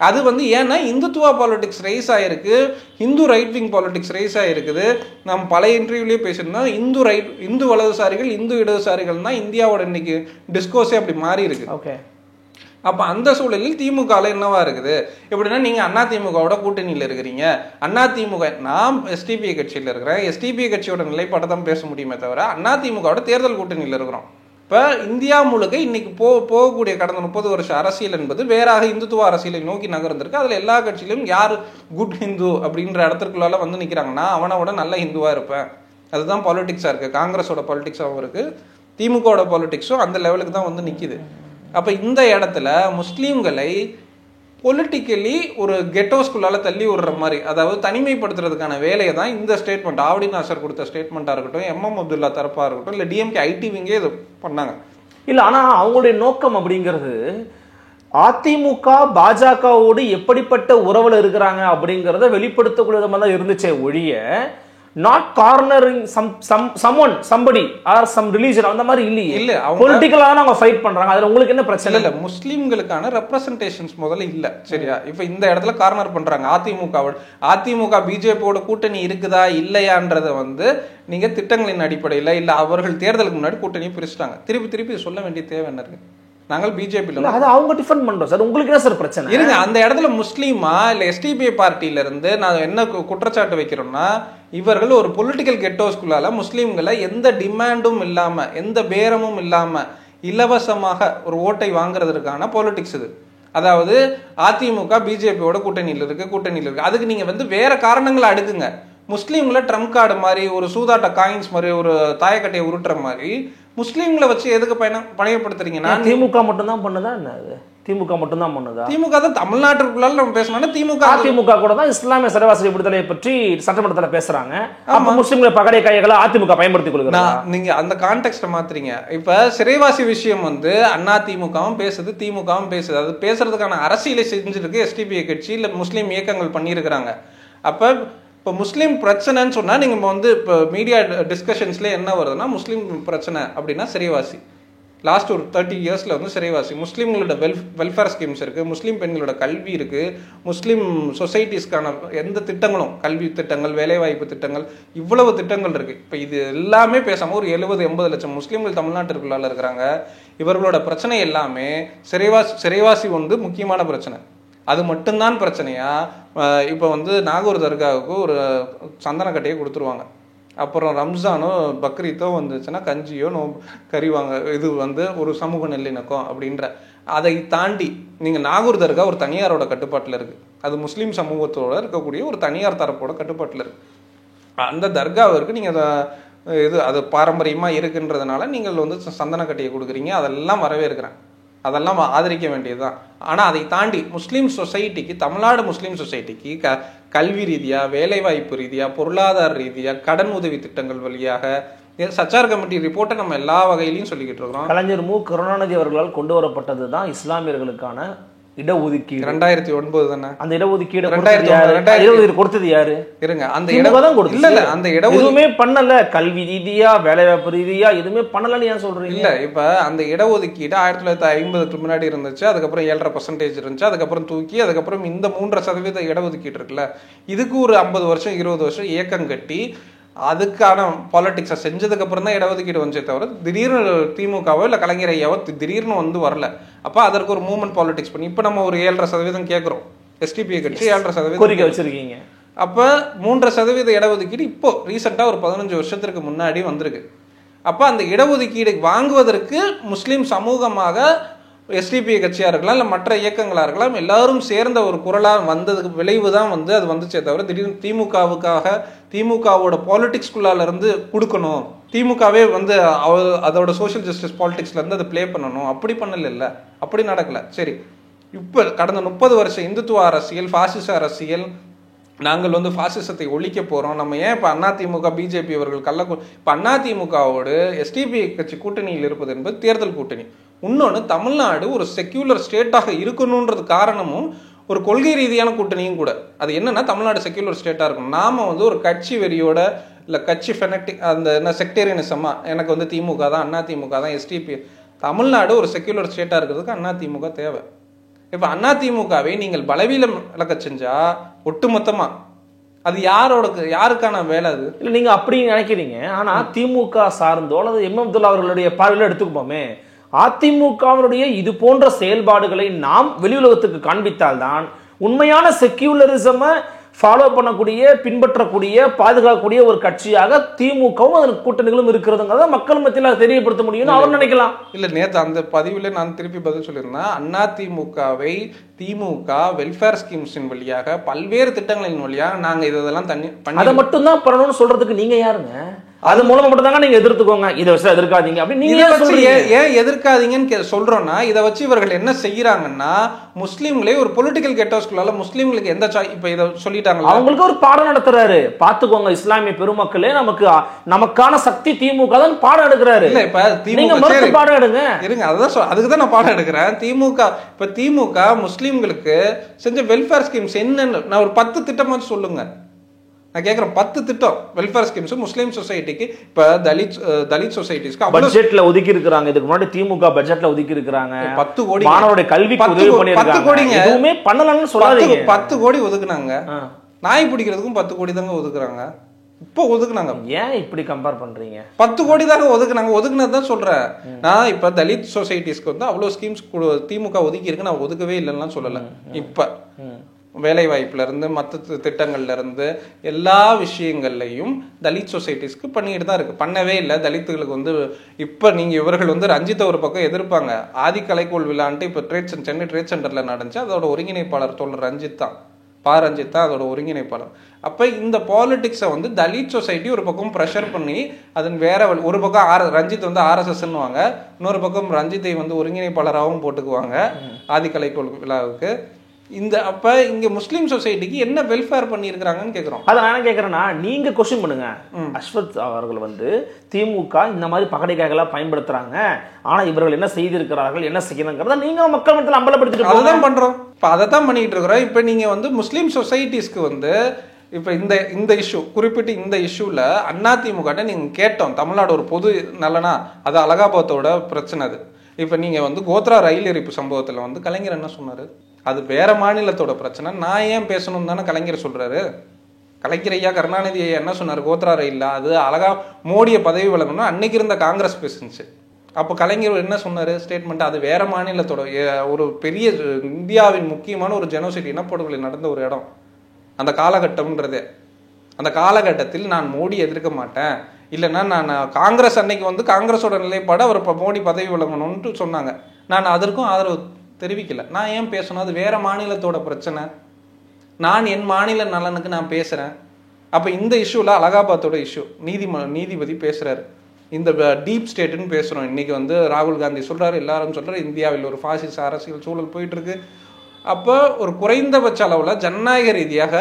அது வந்து ஏன்னா இந்துத்துவா பாலிடிக்ஸ் ரைஸ் ஆயிருக்கு, Hindu right wing politics rice ஆயிருக்குது. நம்ம பழைய இன்டர்வியூலேயே பேசியிருந்தோம், இந்து வலதுசாரிகள் இந்து இடதுசாரிகள் தான் இந்தியாவோட இன்னைக்கு டிஸ்கோஸே அப்படி மாறி இருக்கு. ஓகே. அப்ப அந்த சூழலில் திமுகல என்னவா இருக்குது எப்படின்னா, நீங்க அண்ணா திமுகவோட கூட்டணியில இருக்கிறீங்க. அண்ணா திமுக, நான் எஸ்டிபிஐ கட்சியில இருக்கிறேன், எஸ்டிபிஐ கட்சியோட நிலைப்பாட்டை தான் பேச முடியுமே தவிர அண்ணா திமுகவோட தேர்தல் கூட்டணியில இருக்கிறோம். இப்ப இந்தியா முழுக்க இன்னைக்கு போகக்கூடிய கடந்த 30 வருஷ அரசியல் என்பது வேறாக இந்துத்துவ அரசியலை நோக்கி நகர்ந்திருக்கு. அதுல எல்லா கட்சியிலும் யாரு குட் ஹிந்து அப்படின்ற இடத்துக்குள்ளால வந்து நிக்கிறாங்கன்னா, அவனோட நல்ல ஹிந்துவா இருப்பேன், அதுதான் பாலிடிக்ஸா இருக்கு. காங்கிரஸோட பாலிடிக்ஸாகவும் இருக்கு, திமுகவோட பாலிடிக்ஸும் அந்த லெவலுக்கு தான் வந்து நிக்குது. அப்ப இந்த இடத்துல முஸ்லீம்களை பொலிட்டிக்கலி ஒரு கெட்டோஸ்குள்ளால தள்ளி விடுற மாதிரி, அதாவது தனிமைப்படுத்துறதுக்கான வேலையை தான் இந்த ஸ்டேட்மெண்ட், ஆவடி நாசர் கொடுத்த ஸ்டேட்மெண்டா இருக்கட்டும், எம்எம் அப்துல்லா தரப்பா இருக்கட்டும், இல்ல டிஎம்கே ஐடி விங்கே இது பண்ணாங்க. இல்ல, ஆனா அவங்களுடைய நோக்கம் அப்படிங்கிறது அதிமுக பாஜகவோடு எப்படிப்பட்ட உறவுல இருக்கிறாங்க அப்படிங்கறத வெளிப்படுத்தக்கூடிய விதமா தான் இருந்துச்சே ஒழிய, not cornering somebody or some religion அந்த மாதிரி இல்லையே. இல்ல, பொலிட்டிக்கலா அவங்க ஃபைட் பண்றாங்க. அதுல உங்களுக்கு என்ன பிரச்சனை? இல்ல, முஸ்லிம்களுக்கான ரெப்ரசன்டேஷன்ஸ் முதல்ல இல்ல, சரியா? இப்ப இந்த இடத்துல கார்னர் பண்றாங்க அதிமுக பிஜேபியோட கூட்டணி இருக்குதா இல்லையான்றத வந்து நீங்க திட்டங்களின் அடிப்படையில இல்ல அவர்கள் தேர்தலுக்கு முன்னாடி கூட்டணி பிரிச்சுட்டாங்க. திருப்பி சொல்ல வேண்டிய தேவை என்ன இருக்கு? நாங்கள் பிஜேபியில அது அவங்க டிஃபெண்ட் பண்றோம் சார். உங்களுக்கு என்ன சார் பிரச்சனை? இருங்க, அந்த இடத்துல முஸ்லீமா இல்ல எஸ்டிபிஐ பார்ட்டியில இருந்து நான் என்ன குற்றச்சாட்டு வைக்கிறோம்னா, இவர்கள் ஒரு பொலிட்டிக்கல் கெட்டோஸ்குள்ளால முஸ்லீம்களை எந்த டிமாண்டும் இல்லாம எந்த பேரமும் இல்லாம இலவசமாக ஒரு ஓட்டை வாங்குறதுக்கான பாலிடிக்ஸ் இது. அதாவது அதிமுக பிஜேபியோட கூட்டணியில் இருக்கு. அதுக்கு நீங்க வந்து வேற காரணங்களை அடுக்குங்க. முஸ்லீம்களை ட்ரம்ப் கார்டு மாதிரி, ஒரு சூதாட்ட காயின்ஸ் மாதிரி, ஒரு தாயக்கட்டையை உருட்டுற மாதிரி முஸ்லீம்களை வச்சு எதுக்கு பணையப்படுத்துறீங்கன்னா? திமுக மட்டும்தான் பண்ணுதா என்ன? திமுக மட்டும்தான் பண்ணுதா? திமுக தான் தமிழ்நாட்டுக்குள்ள நம்ம பேசணும்னா அதிமுக கூட தான் இஸ்லாமிய சிறைவாசி விடுதலை பற்றி சட்டமன்றத்தில் பேசுறாங்க. அப்ப முஸ்லிம்களை பகடை கைகளை அதிமுக பயன்படுத்திக் கொள்கிறாங்க. நீங்க அந்த கான்டெக்ஸ்ட மாத்துறீங்க. இப்ப சிறைவாசி விஷயம் வந்து அதிமுகவும் பேசுது, திமுகவும் பேசுது. அது பேசுறதுக்கான அரசியலை செஞ்சிருக்கு எஸ்டிபிஐ கட்சி, இல்ல முஸ்லீம் இயக்கங்கள் பண்ணியிருக்கிறாங்க. அப்ப இப்போ முஸ்லீம் பிரச்சனைன்னு சொன்னால் நீங்கள் வந்து இப்போ மீடியா டிஸ்கஷன்ஸ்ல என்ன வருதுன்னா, முஸ்லீம் பிரச்சனை அப்படின்னா சிறைவாசி. லாஸ்ட் ஒரு 30 இயர்ஸில் வந்து சிறைவாசி. முஸ்லீம்களோட வெல்ஃபேர் ஸ்கீம்ஸ் இருக்குது, முஸ்லீம் பெண்களோட கல்வி இருக்குது, முஸ்லீம் சொசைட்டிஸ்க்கான எந்த திட்டங்களும், கல்வி திட்டங்கள், வேலைவாய்ப்பு திட்டங்கள், இவ்வளவு திட்டங்கள் இருக்குது. இப்போ இது எல்லாமே பேசாமல் ஒரு 70-80 லட்சம் முஸ்லீம்கள் தமிழ்நாட்டிற்குள்ளால இருக்கிறாங்க. இவர்களோட பிரச்சனை எல்லாமே சிறைவாசி வந்து முக்கியமான பிரச்சனை. அது மட்டும்தான் பிரச்சனையா? இப்போ வந்து நாகூர் தர்காவுக்கு ஒரு சந்தனக்கட்டையை கொடுத்துருவாங்க. அப்புறம் ரம்ஜானோ பக்ரீத்தோ வந்துச்சுன்னா கஞ்சியோ கறிவாங்க. இது வந்து ஒரு சமூக நல்லிணக்கம் அப்படின்ற. அதை தாண்டி நீங்கள் நாகூர் தர்கா ஒரு தனியாரோட கட்டுப்பாட்டில் இருக்குது. அது முஸ்லீம் சமூகத்தோட இருக்கக்கூடிய ஒரு தனியார் தரப்போட கட்டுப்பாட்டில் இருக்குது. அந்த தர்காவிற்கு நீங்கள் அது பாரம்பரியமாக இருக்குன்றதுனால நீங்கள் வந்து சந்தனக்கட்டையை கொடுக்குறீங்க. அதெல்லாம் வரவேற்கிறேன், அதெல்லாம் ஆதரிக்க வேண்டியதுதான். ஆனால் அதை தாண்டி முஸ்லீம் சொசைட்டிக்கு, தமிழ்நாடு முஸ்லீம் சொசைட்டிக்கு கல்வி ரீதியாக, வேலைவாய்ப்பு ரீதியாக, பொருளாதார ரீதியாக, கடன் உதவி திட்டங்கள் வழியாக சச்சார் கமிட்டி ரிப்போர்ட்டை நம்ம எல்லா வகையிலையும் சொல்லிக்கிட்டு இருக்கிறோம். கலைஞர் மு. கருணாநிதி அவர்களால் கொண்டு வரப்பட்டது தான் இஸ்லாமியர்களுக்கான இடஒதுக்கீடு. 2009 தானே அந்த இடஒதுக்கீடு கொடுத்தது யாரு? இருங்க, அந்த எதுவுமே பண்ணல. கல்வி ரீதியா, வேலைவாய்ப்பு ரீதியா எதுவுமே பண்ணலன்னு ஏன் சொல்றீங்க? இல்ல, இப்ப அந்த இடஒதுக்கீடு 1950 முன்னாடி இருந்துச்சு. அதுக்கப்புறம் 7.5% இருந்துச்சு. அதுக்கப்புறம் தூக்கி, அதுக்கப்புறம் இந்த 3% இடஒதுக்கீடு இருக்குல்ல, இதுக்கு ஒரு 50 வருஷம் 20 வருஷம் இயக்கம் கட்டி அதுக்கான பாலிடிக்ஸை செஞ்சதுக்கு அப்புறம் தான் இடஒதுக்கீடு வந்துச்சே தவிர திடீர்னு திமுகவோ இல்லை கலைஞர் ஐயாவோ திடீர்னு வந்து வரல. அப்போ அதற்கு ஒரு மூவ்மெண்ட் பாலிடிக்ஸ் பண்ணி இப்போ நம்ம ஒரு 7.5% கேட்குறோம். எஸ்டிபிஐ கட்சி 7.5% கோரிக்கை வச்சிருக்கீங்க. அப்போ 3% இடஒதுக்கீடு இப்போ ரீசெண்டாக ஒரு 15 வருஷத்துக்கு முன்னாடி வந்திருக்கு. அப்போ அந்த இடஒதுக்கீடு வாங்குவதற்கு முஸ்லீம் சமூகமாக எஸ்டிபிஐ கட்சியாக இருக்கலாம், இல்லை மற்ற இயக்கங்களாக இருக்கலாம், எல்லாரும் சேர்ந்த ஒரு குரலாக வந்ததுக்கு விளைவு தான் வந்து அது வந்துச்சே தவிர திடீர்னு திமுகவோட பாலிடிக்ஸ்குள்ளால இருந்து கொடுக்கணும், திமுகவே வந்து அதோட சோஷியல் ஜஸ்டிஸ் பாலிடிக்ஸ்ல இருந்து அதை பிளே பண்ணணும், அப்படி பண்ணல. இல்லை, அப்படி நடக்கல. சரி, இப்போ கடந்த 30 வருஷம் இந்துத்துவ அரசியல், பாசிச அரசியல், நாங்கள் வந்து பாசிசத்தை ஒழிக்க போறோம், நம்ம ஏன் இப்போ அதிமுக பிஜேபி அவர்கள் இப்போ அதிமுகவோடு எஸ்டிபிஐ கட்சி கூட்டணியில் இருப்பது என்பது தேர்தல் கூட்டணி. இன்னொன்று, தமிழ்நாடு ஒரு செக்யூலர் ஸ்டேட்டாக இருக்கணுன்றது காரணமும் ஒரு கொள்கை ரீதியான கூட்டணியும் கூட. அது என்னன்னா, தமிழ்நாடு செக்யூலர் ஸ்டேட்டாக இருக்கணும். நாம வந்து ஒரு கட்சி வெறியோட இல்லை கட்சி ஃபெனட்டிக் அந்த என்ன செக்டேரியனிசமா எனக்கு வந்து திமுக தான், அதிமுக தான், எஸ்டிபி, தமிழ்நாடு ஒரு செக்யூலர் ஸ்டேட்டாக இருக்கிறதுக்கு அதிமுக தேவை. இப்போ அதிமுகவை நீங்கள் பலவீனம் இழக்க செஞ்சா ஒட்டுமொத்தமா அது யாருக்கான வேலை? அது இல்லை, நீங்க அப்படி நினைக்கிறீங்க. ஆனா திமுக சார்ந்தோ அல்லது எம் அப்துல்லா அவர்களுடைய பார்வையில எடுத்துக்குப்போமே, அதிமுகவினுடைய இது போன்ற செயல்பாடுகளை நாம் வெளி உலகத்துக்கு காண்பித்தால்தான் உண்மையான செக்யூலரிசமை ஃபாலோ பண்ணக்கூடிய, பின்பற்றக்கூடிய, பாதுகாக்கக்கூடிய ஒரு கட்சியாக திமுகவும் அதன் கூட்டணிகளும் இருக்கிறதுங்கிறத மக்கள் மத்தியில் தெரியப்படுத்த முடியும்னு அவர் நினைக்கலாம். இல்ல, நேற்று அந்த பதிவுல நான் திருப்பி பதில் சொல்லியிருந்தேன். அதிமுகவை திமுக வெல்ஃபேர் ஸ்கீம்ஸின் வழியாக, பல்வேறு திட்டங்களின் வழியாக நாங்க இதெல்லாம் பண்ணி அதை மட்டும்தான் பண்ணணும்னு சொல்றதுக்கு நீங்க யாருங்க? அது மூலமா மட்டும் தாங்க நீங்க எதிர்த்துக்கோங்க, இதை வச்சு எதிர்க்காதீங்க அப்படின்னு நீங்க ஏன் எதிர்க்காதீங்கன்னு சொல்றோம்னா, இதை வச்சு இவர்கள் என்ன செய்யறாங்கன்னா, முஸ்லீம்களே ஒரு பொலிட்டிக்கல் கெட்டோஸ்குள்ளால முஸ்லீம்களுக்கு எந்த இப்ப இதை சொல்லிட்டாங்க, அவங்களுக்கு ஒரு பாடம் நடத்துறாரு. பாத்துக்கோங்க, இஸ்லாமிய பெருமக்களே, நமக்கான சக்தி திமுக தான் பாடம் எடுக்கிறாரு. இல்ல, இப்ப திமுக பாடம் எடுங்க இருங்க, அதுக்குதான் நான் பாடம் எடுக்கிறேன். திமுக முஸ்லீம்களுக்கு செஞ்ச வெல்ஃபேர் ஸ்கீம்ஸ் என்னன்னு நான் ஒரு 10 திட்டமாச்சு சொல்லுங்க. நான் கேக்குறேன், 10 திட்டம் வெல்ஃபேர் ஸ்கீம்ஸ் முஸ்லீம் சொசைட்டிக்கு. இப்ப தலித் சொசைட்டிஸ்க்கு பட்ஜெட்ல ஒதுக்கி இருக்காங்க. இதுக்கு முன்னாடி திமுக பட்ஜெட்ல ஒதுக்கி இருக்காங்க 10 கோடி. மாணவருடைய கல்விக்கு உதவி பண்ணிருக்காங்க. 10 கோடிங்க எதுவுமே பண்ணலன்னு சொல்லாதீங்க. 10 கோடி ஒதுக்குனாங்க. நாய் பிடிக்கிறதுக்கும் 10 கோடி தாங்க ஒதுக்குறாங்க. இப்போ ஒதுக்குனாங்க. ஏன் இப்படி கம்பேர் பண்றீங்க? 10 கோடி தாங்க ஒதுக்குனாங்க. ஒதுக்குனதான் சொல்றேன் நான். இப்ப தலித் சொசைட்டிஸ்க்கு வந்து அவ்வளவு ஸ்கீம்ஸ் திமுக ஒதுக்கி இருக்கு, நான் ஒதுக்கவே இல்லைன்னா சொல்லல. இப்ப வேலைவாய்ப்புலேருந்து மற்ற திட்டங்கள்லேருந்து எல்லா விஷயங்கள்லையும் தலித் சொசைட்டிஸ்க்கு பண்ணிட்டு தான் இருக்குது. பண்ணவே இல்லை தலித்துகளுக்கு வந்து. இப்போ நீங்கள் இவர்கள் வந்து ரஞ்சித்தை ஒரு பக்கம் எதிர்ப்பாங்க. ஆதி கலைக்கோள் விழான்ட்டு இப்போ சென்னை ட்ரேட் சென்டரில் நடந்துச்சு. அதோட ஒருங்கிணைப்பாளர் தோழர் ரஞ்சித் தான், ரஞ்சித் தான் அதோட ஒருங்கிணைப்பாளர். அப்போ இந்த பாலிடிக்ஸை வந்து தலித் சொசைட்டி ஒரு பக்கம் ப்ரெஷர் பண்ணி அதன் வேற ஒரு பக்கம் ரஞ்சித் வந்து RSSன்னுவாங்க, இன்னொரு பக்கம் ரஞ்சித்தை வந்து ஒருங்கிணைப்பாளராகவும் போட்டுக்குவாங்க ஆதி கலைக்கோள் விழாவுக்கு. அப்ப இங்க முஸ்லீம் சொசைட்டிக்கு என்ன வெல்ஃபேர் பண்ணியிருக்கிறாங்கன்னு கேட்கிறோம். அதை நான் கேட்கறேன்னா, நீங்க கொஸ்டின் பண்ணுங்க. அஸ்வத் அவர்கள் வந்து திமுக இந்த மாதிரி பகடைக்காய்களா பயன்படுத்துறாங்க, ஆனா இவர்கள் என்ன செய்திருக்கிறார்கள், என்ன செய்யணுங்கிறத நீங்க மக்கள் மத்தியில் அம்பலப்படுத்திட்டு அதுதான் பண்றோம். இப்ப அதை தான் பண்ணிட்டு இருக்கிறோம். இப்ப நீங்க வந்து முஸ்லீம் சொசைட்டிஸ்க்கு வந்து இப்ப இந்த இஷ்யூ குறிப்பிட்டு இந்த இஷ்யூல அதிமுக நீங்க கேட்டோம், தமிழ்நாடு ஒரு பொது நலனா, அது அலகாபாத்தோட பிரச்சனை. அது இப்ப நீங்க வந்து கோத்ரா ரயில் எரிப்பு சம்பவத்துல வந்து கலைஞர் என்ன சொன்னாரு, அது வேற மாநிலத்தோட பிரச்சனை, நான் ஏன் பேசணும் தானே கலைஞர் சொல்றாரு. கலைஞர் ஐயா கருணாநிதி ஐயா என்ன சொன்னாரு, கோத்ரா ரயில்ல அது அழகா மோடியை பதவி விலகணும் அன்னைக்கு இருந்த காங்கிரஸ் பேசுச்சு. அப்போ கலைஞர் என்ன சொன்னாரு ஸ்டேட்மெண்ட், அது வேற மாநிலத்தோட ஒரு பெரிய இந்தியாவின் முக்கியமான ஒரு ஜெனோசிட்டி இனப்படுகொலை நடந்த ஒரு இடம் அந்த காலகட்டம்ன்றதே. அந்த காலகட்டத்தில் நான் மோடி எதிர்க்க மாட்டேன், இல்லைன்னா நான் காங்கிரஸ் அன்னைக்கு வந்து காங்கிரஸோட நிலைப்பாடு அவர் இப்போ மோடி பதவி விலகணும்னு சொன்னாங்க, நான் அதற்கும் ஆதரவு தெரிவிக்கல. நான் ஏன் பேசணும், அது வேற மாநிலத்தோட பிரச்சனை, நான் என் மாநில நலனுக்கு நான் பேசுறேன். அப்போ இந்த இஷ்யூல அலகாபாத்தோட இஷ்யூ நீதிபதி பேசுறாரு, இந்த டீப் ஸ்டேட்னு பேசுறோம். இன்னைக்கு வந்து ராகுல் காந்தி சொல்றாரு, எல்லாரும் சொல்றாரு இந்தியாவில் ஒரு பாசிச அரசியல் சூழல் போயிட்டு இருக்கு. அப்போ ஒரு குறைந்தபட்ச அளவில் ஜனநாயக ரீதியாக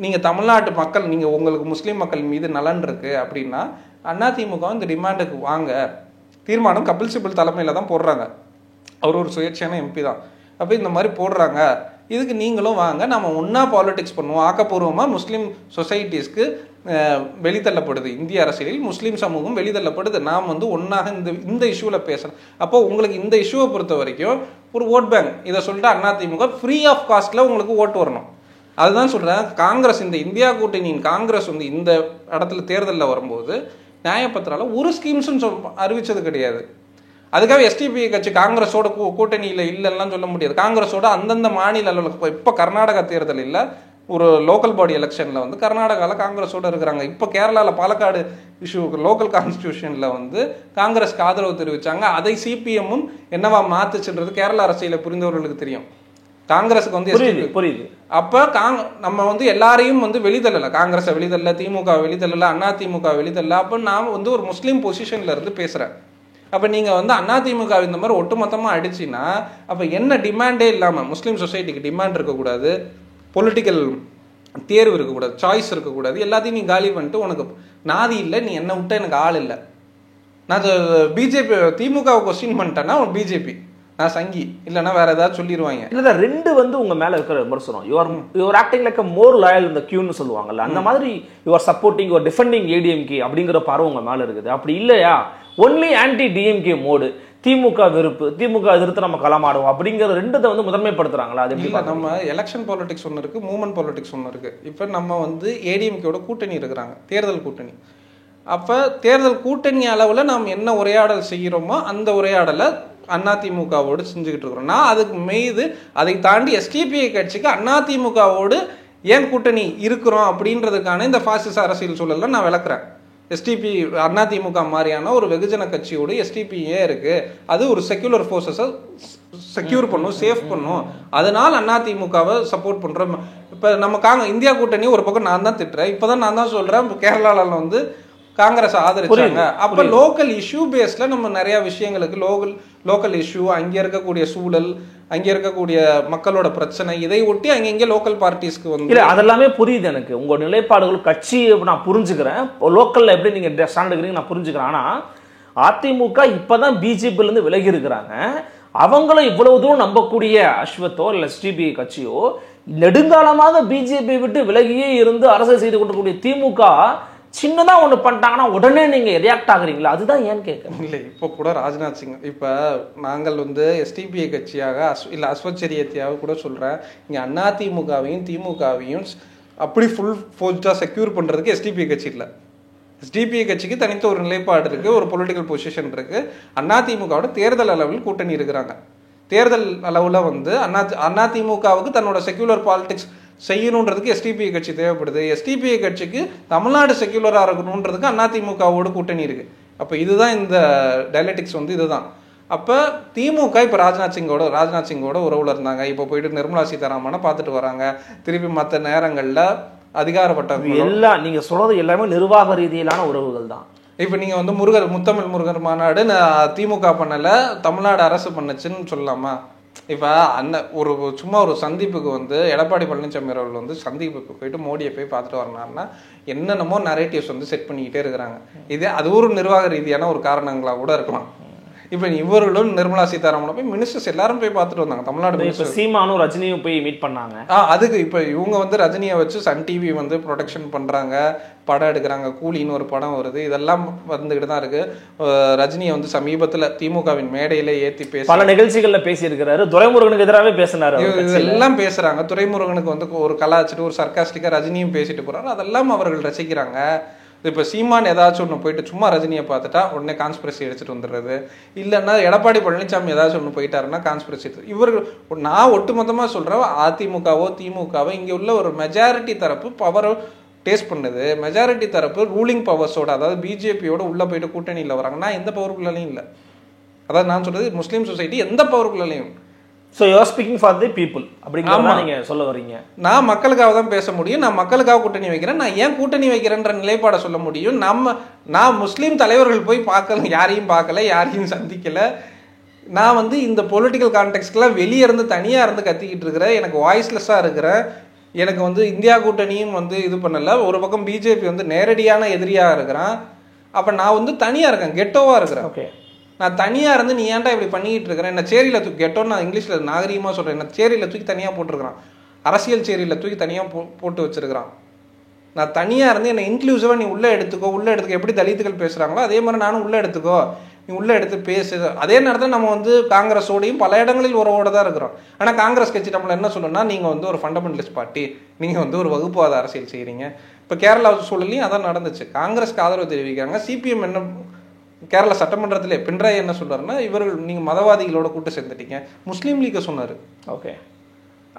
நீங்கள் தமிழ்நாட்டு மக்கள், நீங்கள் உங்களுக்கு முஸ்லீம் மக்கள் மீது நலன் இருக்கு அப்படின்னா அதிமுக இந்த டிமாண்டுக்கு வாங்க. தீர்மானம் கபில் சிபல் தலைமையில் தான் போடுறாங்க, அவர் ஒரு சுயேட்சையான MP தான். அப்போ இந்த மாதிரி போடுறாங்க, இதுக்கு நீங்களும் வாங்க, நம்ம ஒன்றா பாலிடிக்ஸ் பண்ணுவோம். ஆக்கப்பூர்வமாக முஸ்லீம் சொசைட்டிஸ்க்கு வெளித்தள்ளப்படுது, இந்திய அரசியலில் முஸ்லீம் சமூகம் வெளித்தள்ளப்படுது, நாம் வந்து ஒன்றாக இந்த இஷ்யூவில் பேசணும். அப்போ உங்களுக்கு இந்த இஷ்யூவை பொறுத்த வரைக்கும் ஒரு ஓட் பேங்க் இதை சொல்லிட்டு அதிமுக ஃப்ரீ ஆஃப் காஸ்ட்டில் உங்களுக்கு ஓட்டு வரணும். அதுதான் சொல்கிறேன். காங்கிரஸ் இந்த இந்தியா கூட்டணியின் காங்கிரஸ் வந்து இந்த இடத்துல தேர்தலில் வரும்போது நியாயப்பத்திரால ஒரு ஸ்கீம்ஸும் அறிவித்தது கிடையாது. அதுக்காக SDPI கட்சி காங்கிரஸோட கூட்டணியில் இல்லைன்னா சொல்ல முடியாது. காங்கிரஸோட அந்தந்த மாநில அளவில் இப்போ கர்நாடகா தேர்தல் இல்லை, ஒரு லோக்கல் பாடி எலெக்ஷனில் வந்து கர்நாடகாவில் காங்கிரஸோட இருக்கிறாங்க. இப்போ கேரளாவில் பாலக்காடு இஷ்யூ லோக்கல் கான்ஸ்டியூஷனில் வந்து காங்கிரஸ்க்கு ஆதரவு தெரிவித்தாங்க. அதை CPM-ம் என்னவா மாத்துச்சுன்றது கேரளா அரசியலை புரிந்தவர்களுக்கு தெரியும். காங்கிரஸுக்கு வந்து புரியுது. அப்போ நம்ம வந்து எல்லாரையும் வந்து வெளித்தள்ளல, காங்கிரஸை வெளித்தள்ள, திமுக வெளித்தள்ளல, அதிமுக வெளித்தள்ள. அப்போ நான் வந்து ஒரு முஸ்லீம் பொசிஷன்ல இருந்து பேசுகிறேன். அப்போ நீங்கள் வந்து அதிமுக இந்த மாதிரி ஒட்டுமொத்தமாக அடிச்சின்னா அப்போ என்ன டிமாண்டே இல்லாமல், முஸ்லீம் சொசைட்டிக்கு டிமாண்ட் இருக்கக்கூடாது, பொலிட்டிக்கல் தேர்வு இருக்கக்கூடாது, சாய்ஸ் இருக்கக்கூடாது, எல்லாத்தையும் நீ காலி பண்ணிட்டு உனக்கு நாதி இல்லை, நீ என்ன விட்ட எனக்கு ஆள் இல்லை. நான் பிஜேபி திமுகவை கொஸ்டின் பண்ணிட்டேன்னா உன் பிஜேபி, நான் சங்கி, இல்லைன்னா வேற ஏதாவது சொல்லிடுவாங்க. இல்லை ரெண்டு வந்து உங்க மேல இருக்கிற விமர்சனம், your acting like more loyal இந்த கியூன்னு சொல்லுவாங்கல்ல, அந்த மாதிரி your supporting your defending ADMK அப்படிங்கிற பார்வை உங்க மேல இருக்குது. அப்படி இல்லையா ஒன்லி ஆன்டி DMK மோடு, திமுக வெறுப்பு, திமுக எதிர்த்து நம்ம களமாடுவோம் அப்படிங்கிற ரெண்டத்தை வந்து முதன்மைப்படுத்துறாங்களா? அது இல்லை, நம்ம எலெக்ஷன் பாலிடிக்ஸ் ஒன்று இருக்கு, மூவ்மெண்ட் பாலிடிக்ஸ் ஒன்று இருக்கு. இப்போ நம்ம வந்து ADMKயோட கூட்டணி இருக்கிறாங்க, தேர்தல் கூட்டணி. அப்போ தேர்தல் கூட்டணி அளவில் நாம் என்ன உரையாடல் செய்கிறோமோ அந்த உரையாடலை அதிமுகவோடு செஞ்சுக்கிட்டு இருக்கிறோம். நான் அதுக்கு மீது அதை தாண்டி SDPI கட்சிக்கு அதிமுகவோடு ஏன் கூட்டணி இருக்கிறோம் அப்படின்றதுக்கான இந்த பாசிச அரசியல் சூழல்ல நான் விளக்குறேன். SDPI அதிமுக மாதிரியான ஒரு வெகுஜன கட்சியோடு SDPI இருக்கு, அது ஒரு செக்யூலர் ஃபோர்ஸஸை செக்யூர் பண்ணும், சேஃப் பண்ணும், அதனால் அதிமுகவை சப்போர்ட் பண்றோம். இப்போ நம்ம இந்தியா கூட்டணி ஒரு பக்கம் நான் தான் திட்டுறேன், இப்போதான் நான் தான் சொல்றேன் கேரளாவில் வந்து காங்கிரஸ் ஆதரிச்சாங்க. அப்ப லோக்கல் இஷ்யூ பேஸ்ல நம்ம நிறைய விஷயங்களுக்கு லோக்கல் இஷ்யூ, அங்க இருக்கக்கூடிய சூழல், அங்க இருக்கக்கூடிய மக்களோட பிரச்சனை, இதை ஒட்டி அங்கங்க லோக்கல் பார்ட்டிஸ்க்கு வந்து இல்ல அதெல்லாமே புரியுது எனக்கு. உங்க நிலைப்பாடுகள் கட்சி நான் புரிஞ்சுக்கிறேன், லோக்கல்ல எப்படி நீங்க ஸ்டாண்ட் எடுக்கிறீங்க நான் புரிஞ்சுக்கிறேன். ஆனா அதிமுக இப்பதான் பிஜேபில இருந்து விலகி இருக்கிறாங்க. அவங்களும் இவ்வளவு தூரம் நம்பக்கூடிய அஸ்வத்தோ இல்ல SDPI கட்சியோ நெடுங்காலமாக பிஜேபி விட்டு விலகியே இருந்து அரசியல் செய்து கொண்டிருக்கக்கூடிய திமுக சின்னதா ஒண்ணு பண்ணிட்டாங்கன்னா உடனே நீங்க ரியாக்ட் ஆகுறீங்களா? அதுதான் ஏன்னு கேட்க. இல்லை, இப்போ கூட ராஜ்நாத் சிங், இப்போ நாங்கள் வந்து SDPI கட்சியாக இல்லை அஸ்வத் சரியத்தியாக கூட சொல்கிறேன், இங்கே அதிமுகவையும் திமுகவையும் அப்படி ஃபுல் ஃபோர்ஸ்டாக செக்யூர் பண்ணுறதுக்கு SDPI கட்சி இல்லை. SDPI கட்சிக்கு தனித்த ஒரு நிலைப்பாடு இருக்குது, ஒரு பொலிட்டிக்கல் பொசிஷன் இருக்குது. அதிமுகவோட தேர்தல் அளவில் கூட்டணி இருக்கிறாங்க. தேர்தல் அளவுல வந்து அதிமுகவுக்கு தன்னோட செக்யூலர் பாலிடிக்ஸ் செய்யணுன்றதுக்கு எஸ்டிபிஐ கட்சி தேவைப்படுது. எஸ்டிபிஐ கட்சிக்கு தமிழ்நாடு செக்யூலரா இருக்கணுன்றதுக்கு அதிமுகவோட கூட்டணி இருக்கு. அப்ப இதுதான் இந்த டைலெக்டிக்ஸ் வந்து இதுதான். அப்ப திமுக இப்ப ராஜ்நாத் சிங்கோட உறவுல இருந்தாங்க. இப்ப போயிட்டு நிர்மலா சீதாராமனை பார்த்துட்டு வராங்க. திருப்பி மற்ற நேரங்கள்ல அதிகாரப்பட்ட எல்லாம் நீங்க சொல்றது எல்லாமே நிர்வாக ரீதியிலான உறவுகள் தான். இப்ப நீங்க வந்து முத்தமிழ் முருகர் மாநாடு திமுக பண்ணல, தமிழ்நாடு அரசு பண்ணுச்சுன்னு சொல்லலாமா? இப்ப சும்மா ஒரு சந்திப்புக்கு வந்து எடப்பாடி பழனிசாமி அவர்கள் வந்து சந்திப்புக்கு போயிட்டு மோடியை போய் பார்த்துட்டு வரனாருன்னா என்னென்னமோ நரேட்டிவ்ஸ் வந்து செட் பண்ணிக்கிட்டே இருக்கிறாங்க. அது ஒரு நிர்வாக ரீதியான ஒரு காரணங்களா கூட இருக்கலாம். இப்ப இவர்களும் நிர்மலா சீதாராமனை போய் மினிஸ்டர்ஸ் எல்லாரும் போய் பார்த்துட்டு வந்தாங்க. தமிழ்நாடு சீமானும் ரஜினியும் போய் மீட் பண்ணாங்க. அதுக்கு இப்ப இவங்க வந்து ரஜினியை வச்சு சன் டிவி வந்து ப்ரொடெக்ஷன் பண்றாங்க, படம் எடுக்கிறாங்க. கூலின்னு ஒரு படம் வருது. இதெல்லாம் வந்துகிட்டு தான் இருக்கு. ரஜினியை வந்து சமீபத்துல திமுகவின் மேடையில ஏத்தி பேச பல நிகழ்ச்சிகள்ல பேசி இருக்கிறாரு. துரைமுருகனுக்கு எதிராகவே பேசினாரு. இதெல்லாம் பேசுறாங்க. துரைமுருகனுக்கு வந்து ஒரு கலாச்சிட்டு ஒரு சர்க்காஸ்டிக்கா ரஜினியும் பேசிட்டு போறாரு. அதெல்லாம் அவர்கள் ரசிக்கிறாங்க. இப்போ சீமான் ஏதாச்சும் ஒன்று போயிட்டு சும்மா ரஜினியை பார்த்துட்டா உடனே கான்ஸ்பிரசி எடுத்துட்டு வந்துடுறது. இல்லைன்னா எடப்பாடி பழனிசாமி ஏதாச்சும் ஒன்று போயிட்டாருன்னா கான்ஸ்பிரசி எடுத்து இவர்கள் நான் ஒட்டுமொத்தமாக சொல்கிறேன். அதிமுகவோ திமுகவோ இங்கே உள்ள ஒரு மெஜாரிட்டி தரப்பு பவரை டேஸ்ட் பண்ணுது. மெஜாரிட்டி தரப்பு ரூலிங் பவர்ஸோட, அதாவது பிஜேபியோட உள்ளே போயிட்டு கூட்டணியில் வராங்க. நான் எந்த பவருக்குள்ளேயும் இல்லை. அதாவது நான் சொல்றது முஸ்லீம் சொசைட்டி எந்த பவருக்குள்ளேயும். So you are speaking for the people அப்படிங்கிறத நீங்க சொல்ல வரீங்க. நான் மக்களுக்காக தான் பேச முடியும். நான் மக்களுக்காக கூட்டணி வைக்கிறேன். நான் ஏன் கூட்டணி வைக்கிறேன்ற நிலைப்பாடை சொல்ல முடியும். நான் முஸ்லீம் தலைவர்கள் போய் பார்க்கல, யாரையும் பார்க்கல, யாரையும் சந்திக்கல. நான் வந்து இந்த பொலிட்டிக்கல் கான்டெக்ட்லாம் வெளியே இருந்து தனியாக இருந்து கத்திக்கிட்டு இருக்கிறேன். எனக்கு வாய்ஸ்லெஸ்ஸாக இருக்கிறேன். எனக்கு வந்து இந்தியா கூட்டணியும் வந்து இது பண்ணல. ஒரு பக்கம் பிஜேபி வந்து நேரடியான எதிரியாக இருக்கிறான். அப்போ நான் வந்து தனியாக இருக்கேன், கெட்டோவாக இருக்கிறேன். ஓகே, நான் தனியாக இருந்து நீ ஏன்டா இப்படி பண்ணிக்கிட்டு இருக்கிறேன்? என்ன சேரியில் தூக்கி கெட்டோன்னு நான் இங்கிலீஷில் நாகரீகமாக சொல்கிறேன். என்ன சேரியில் தூக்கி தனியாக போட்டிருக்கிறான். அரசியல் சேரியில் தூக்கி தனியாக போட்டு வச்சிருக்கிறான். நான் தனியாக இருந்து என்னை இன்க்ளூசிவாக நீ உள்ளே எடுத்துக்கோ, எப்படி தலித்துகள் பேசுகிறாங்களோ அதே மாதிரி நானும் உள்ளே எடுத்துக்கோ, நீ உள்ளே எடுத்து பேசு. அதே நேரத்தில் நம்ம வந்து காங்கிரஸோடையும் பல இடங்களில் உறவோடு தான் இருக்கிறோம். ஆனால் காங்கிரஸ் கட்சி நம்மளை என்ன சொல்லணும்னா, நீங்கள் வந்து ஒரு ஃபண்டமெண்டலிஸ்ட் பார்ட்டி, நீங்கள் வந்து ஒரு வகுப்புவாத அரசியல் செய்கிறீங்க. இப்போ கேரளா சூழலையும் அதான் நடந்துச்சு. காங்கிரஸ்க்கு ஆதரவு தெரிவிக்கிறாங்க. சிபிஎம் என்ன கேரளா சட்டமன்றத்திலே பினராயி என்ன சொல்றாருன்னா, இவர்கள் நீங்க மதவாதிகளோட கூட்ட சேர்ந்துட்டீங்க. முஸ்லீம் லீக்கை சொன்னாரு. ஓகே,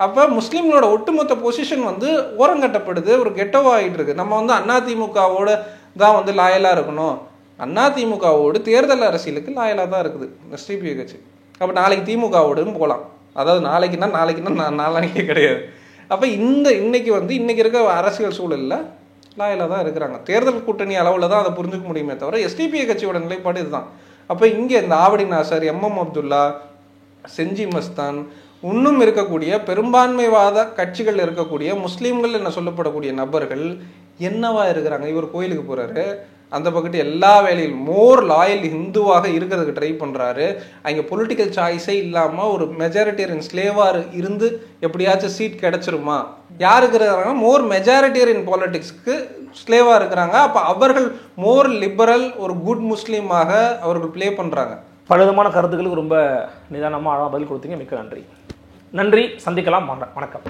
அப்ப முஸ்லீம்களோட ஒட்டுமொத்த பொசிஷன் வந்து ஓரங்கட்டப்படுது, ஒரு கெட்டோவா ஆகிட்டு இருக்கு. நம்ம வந்து அதிமுகவோட தான் வந்து லாயலா இருக்கணும். அதிமுகவோடு தேர்தல் அரசியலுக்கு லாயலா தான் இருக்குது எஸ்டிபிஐ கட்சி. அப்ப நாளைக்கு திமுகவோடும் போகலாம். அதாவது நாளைக்குன்னா நாளைக்கே கிடையாது. அப்ப இன்னைக்கு இருக்க அரசியல் சூழல்ல லாயலாக தான் இருக்கிறாங்க. தேர்தல் கூட்டணி அளவில் தான் அதை புரிஞ்சுக்க முடியுமே தவிர எஸ்டிபிஐ கட்சியோட நிலைப்பாடு இதுதான். அப்போ இங்கே இந்த ஆவடி நாசர், எம்எம் அப்துல்லா, செஞ்சி மஸ்தான், இன்னும் இருக்கக்கூடிய பெரும்பான்மைவாத கட்சிகள் இருக்கக்கூடிய முஸ்லீம்கள் என்ன சொல்லப்படக்கூடிய நபர்கள் என்னவா இருக்கிறாங்க? இவர் கோயிலுக்கு போறாரு, அந்த பக்கத்து எல்லா வேலையிலும் மோர் லாயல் ஹிந்துவாக இருக்கிறதுக்கு ட்ரை பண்ணுறாரு. அங்கே பொலிட்டிக்கல் சாய்ஸே இல்லாமல் ஒரு மெஜாரிட்டேரியன் ஸ்லேவாக இருந்து எப்படியாச்சும் சீட் கிடைச்சிருமா? யாருக்கு இருக்கிறாங்க? மோர் மெஜாரிட்டேரியன் பாலிட்டிக்ஸ்க்கு ஸ்லேவாக இருக்கிறாங்க. அப்போ அவர்கள் மோர் லிபரல், ஒரு குட் முஸ்லீமாக அவர்கள் ப்ளே பண்ணுறாங்க. பலவிதமான கருத்துக்களுக்கு ரொம்ப நிதானமாக பதில் கொடுத்தீங்க. மிக்க நன்றி. சந்திக்கலாம். வணக்கம்.